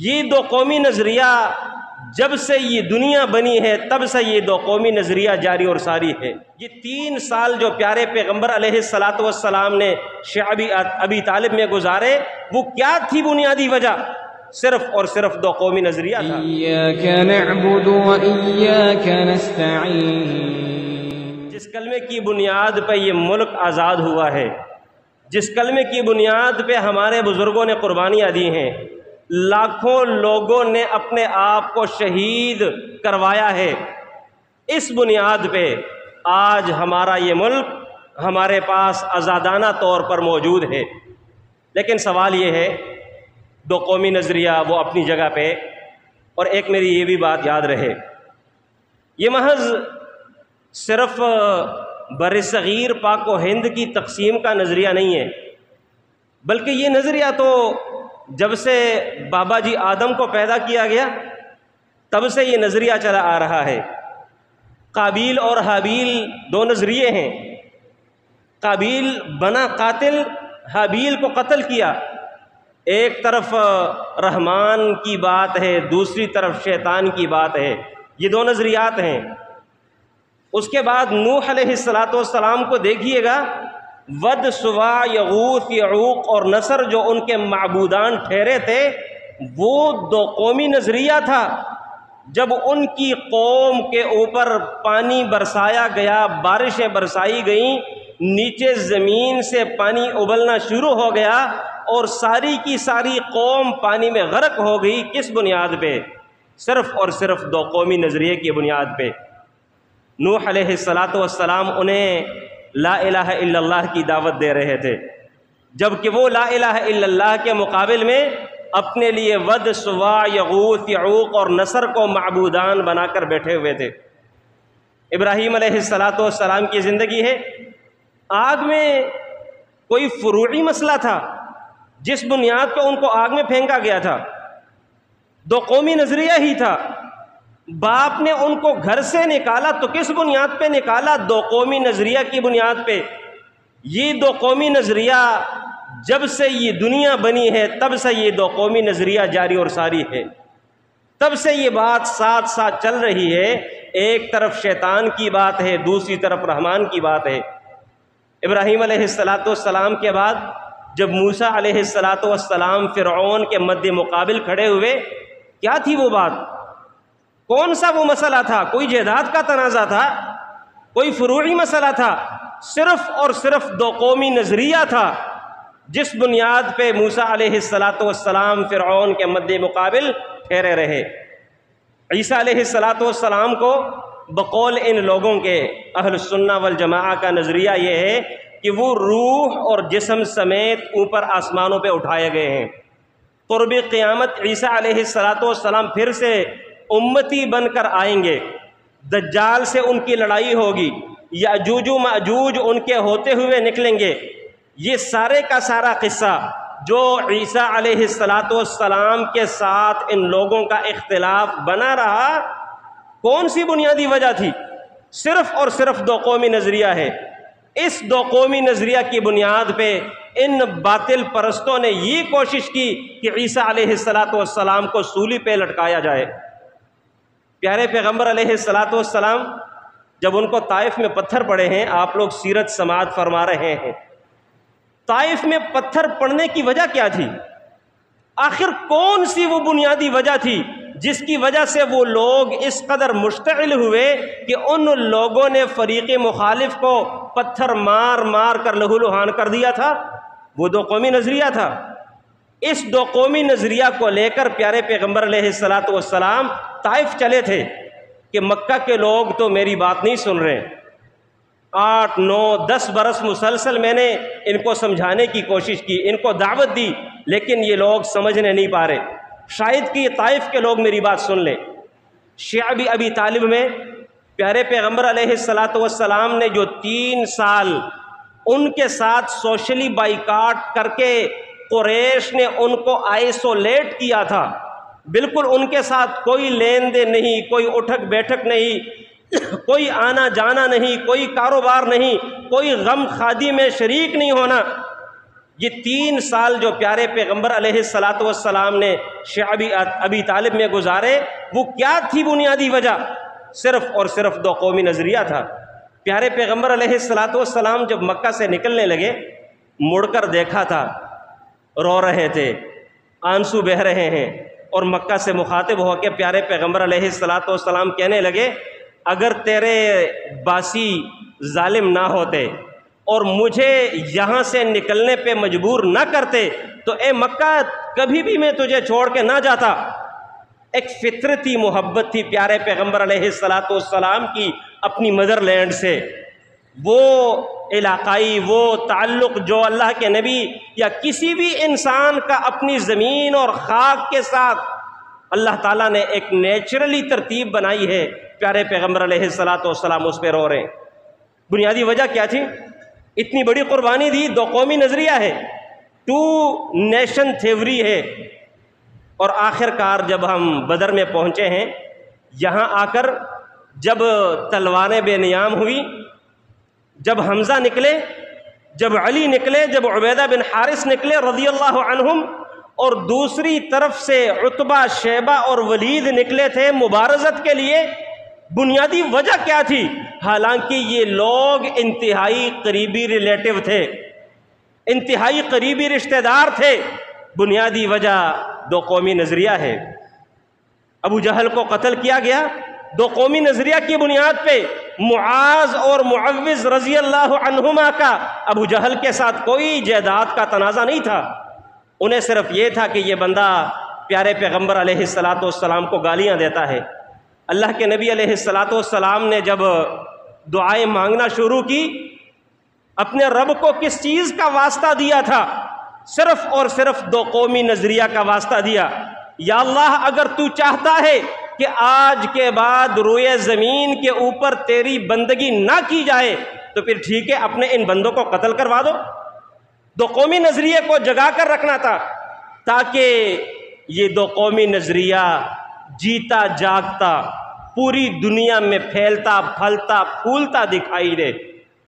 یہ دو قومی نظریہ جب سے یہ دنیا بنی ہے تب سے یہ دو قومی نظریہ جاری اور ساری ہے۔ یہ 3 سال جو پیارے پیغمبر علیہ الصلاۃ والسلام نے شعب ابی طالب میں گزارے، وہ کیا تھی بنیادی وجہ؟ صرف اور صرف دو قومی نظریہ تھا۔ ایاک نعبد و ایاک نستعین۔ جس کلمے کی بنیاد پہ یہ ملک آزاد ہوا ہے، جس کلمے کی بنیاد پہ ہمارے بزرگوں نے قربانیاں دی ہیں، لاکھوں لوگوں نے اپنے آپ کو شہید کروایا ہے، اس بنیاد پہ آج ہمارا یہ ملک ہمارے پاس آزادانہ طور پر موجود ہے۔ لیکن سوال یہ ہے، دو قومی نظریہ وہ اپنی جگہ پہ، اور ایک میری یہ بھی بات یاد رہے، یہ محض صرف برصغیر پاک و ہند کی تقسیم کا نظریہ نہیں ہے، بلکہ یہ نظریہ تو جب سے بابا جی آدم کو پیدا کیا گیا تب سے یہ نظریہ چلا آ رہا ہے۔ قابیل اور حابیل دو نظریے ہیں، قابیل بنا قاتل، حابیل کو قتل کیا، ایک طرف رحمان کی بات ہے، دوسری طرف شیطان کی بات ہے، یہ دو نظریات ہیں۔ اس کے بعد نوح علیہ السلام کو دیکھیے گا، ود، سوا، یغوث، یعوق اور نصر جو ان کے معبودان ٹھہرے تھے، وہ دو قومی نظریہ تھا۔ جب ان کی قوم کے اوپر پانی برسایا گیا، بارشیں برسائی گئیں، نیچے زمین سے پانی ابلنا شروع ہو گیا اور ساری کی ساری قوم پانی میں غرق ہو گئی، کس بنیاد پہ؟ صرف اور صرف دو قومی نظریے کی بنیاد پہ۔ نوح علیہ السلام انہیں لا الہ الا اللہ کی دعوت دے رہے تھے، جبکہ وہ لا الہ الا اللہ کے مقابل میں اپنے لیے ود، سوا، یغوث، یعوق اور نصر کو معبودان بنا کر بیٹھے ہوئے تھے۔ ابراہیم علیہ السلام کی زندگی ہے، آگ میں کوئی فروعی مسئلہ تھا جس بنیاد پہ ان کو آگ میں پھینکا گیا تھا، دو قومی نظریہ ہی تھا۔ باپ نے ان کو گھر سے نکالا تو کس بنیاد پہ نکالا؟ دو قومی نظریہ کی بنیاد پہ۔ یہ دو قومی نظریہ جب سے یہ دنیا بنی ہے تب سے یہ دو قومی نظریہ جاری اور ساری ہے، تب سے یہ بات ساتھ ساتھ چل رہی ہے۔ ایک طرف شیطان کی بات ہے، دوسری طرف رحمان کی بات ہے۔ ابراہیم علیہ السلام کے بعد جب موسیٰ علیہ السلام فرعون کے مد مقابل کھڑے ہوئے، کیا تھی وہ بات؟ کون سا وہ مسئلہ تھا؟ کوئی جائیداد کا تنازع تھا؟ کوئی فروعی مسئلہ تھا؟ صرف اور صرف دو قومی نظریہ تھا، جس بنیاد پہ موسیٰ علیہ السلام فرعون کے مد مقابل ٹھہرے رہے۔ عیسیٰ علیہ السلام کو بقول ان لوگوں کے اہل السنہ والجماعہ کا نظریہ یہ ہے کہ وہ روح اور جسم سمیت اوپر آسمانوں پہ اٹھائے گئے ہیں۔ قرب قیامت عیسیٰ علیہ السلام پھر سے امتی بن کر آئیں گے، دجال سے ان کی لڑائی ہوگی، یاجوج و ماجوج ان کے ہوتے ہوئے نکلیں گے۔ یہ سارے کا سارا قصہ جو عیسیٰ علیہ السلام کے ساتھ ان لوگوں کا اختلاف بنا رہا، کون سی بنیادی وجہ تھی؟ صرف اور صرف دو قومی نظریہ ہے۔ اس دو قومی نظریہ کی بنیاد پہ ان باطل پرستوں نے یہ کوشش کی کہ عیسیٰ علیہ السلام کو سولی پہ لٹکایا جائے۔ پیارے پیغمبر علیہ السلام جب ان کو طائف میں پتھر پڑے ہیں، آپ لوگ سیرت سماعت فرما رہے ہیں، طائف میں پتھر پڑنے کی وجہ کیا تھی؟ آخر کون سی وہ بنیادی وجہ تھی جس کی وجہ سے وہ لوگ اس قدر مشتعل ہوئے کہ ان لوگوں نے فریق مخالف کو پتھر مار مار کر لہو لہان کر دیا تھا؟ وہ دو قومی نظریہ تھا۔ اس دو قومی نظریہ کو لے کر پیارے پیغمبر علیہ السلام طائف چلے تھے کہ مکہ کے لوگ تو میری بات نہیں سن رہے۔ 8، 9، 10 برس مسلسل میں نے ان کو سمجھانے کی کوشش کی، ان کو دعوت دی، لیکن یہ لوگ سمجھنے نہیں پا رہے۔ شاید کہ یہ طائف کے لوگ میری بات سن لیں۔ شعب ابی طالب میں پیارے پیغمبر علیہ السلام نے جو 3 سال ان کے ساتھ سوشلی بائیکاٹ کر کے قریش نے ان کو آئسولیٹ کیا تھا، بالکل ان کے ساتھ کوئی لین دین نہیں، کوئی اٹھک بیٹھک نہیں، کوئی آنا جانا نہیں، کوئی کاروبار نہیں، کوئی غم خادی میں شریک نہیں ہونا، یہ 3 سال جو پیارے پیغمبر علیہ الصلاۃ والسلام نے شعب ابی طالب میں گزارے، وہ کیا تھی بنیادی وجہ؟ صرف اور صرف 2 قومی نظریہ تھا۔ پیارے پیغمبر علیہ الصلاۃ والسلام جب مکہ سے نکلنے لگے، مڑ کر دیکھا تھا، رو رہے تھے، آنسو بہہ رہے ہیں، اور مکہ سے مخاطب ہو کے پیارے پیغمبر علیہ الصلاۃ والسلام کہنے لگے، اگر تیرے باسی ظالم نہ ہوتے اور مجھے یہاں سے نکلنے پہ مجبور نہ کرتے تو اے مکہ کبھی بھی میں تجھے چھوڑ کے نہ جاتا۔ ایک فطرتی محبت تھی پیارے پیغمبر علیہ الصلاۃ والسلام کی اپنی مدر لینڈ سے، وہ علاقائی وہ تعلق جو اللہ کے نبی یا کسی بھی انسان کا اپنی زمین اور خاک کے ساتھ اللہ تعالیٰ نے ایک نیچرلی ترتیب بنائی ہے، پیارے پیغمبر علیہ الصلاۃ والسلام اس پہ رو رہے ہیں۔ بنیادی وجہ کیا تھی؟ اتنی بڑی قربانی دی، 2 قومی نظریہ ہے، 2 نیشن تھیوری ہے، اور آخر کار جب ہم بدر میں پہنچے ہیں، یہاں آ کر جب تلواریں بے نیام ہوئی، جب حمزہ نکلے، جب علی نکلے، جب عبیدہ بن حارث نکلے رضی اللہ عنہم، اور دوسری طرف سے عتبہ، شیبہ اور ولید نکلے تھے مبارزت کے لیے، بنیادی وجہ کیا تھی؟ حالانکہ یہ لوگ انتہائی قریبی ریلیٹو تھے، انتہائی قریبی رشتہ دار تھے، بنیادی وجہ 2 قومی نظریہ ہے۔ ابو جہل کو قتل کیا گیا 2 قومی نظریہ کی بنیاد پہ۔ معاذ اور معوذ رضی اللہ عنہما کا ابو جہل کے ساتھ کوئی جائیداد کا تنازع نہیں تھا، انہیں صرف یہ تھا کہ یہ بندہ پیارے پیغمبر علیہ الصلاۃ والسلام کو گالیاں دیتا ہے۔ اللہ کے نبی علیہ الصلاۃ والسلام نے جب دعائیں مانگنا شروع کی، اپنے رب کو کس چیز کا واسطہ دیا تھا؟ صرف اور صرف 2 قومی نظریہ کا واسطہ دیا۔ یا اللہ، اگر تو چاہتا ہے کہ آج کے بعد روئے زمین کے اوپر تیری بندگی نہ کی جائے تو پھر ٹھیک ہے، اپنے ان بندوں کو قتل کروا دو۔ 2 قومی نظریے کو جگا کر رکھنا تھا تاکہ یہ 2 قومی نظریہ جیتا جاگتا پوری دنیا میں پھیلتا پھلتا پھولتا دکھائی دے۔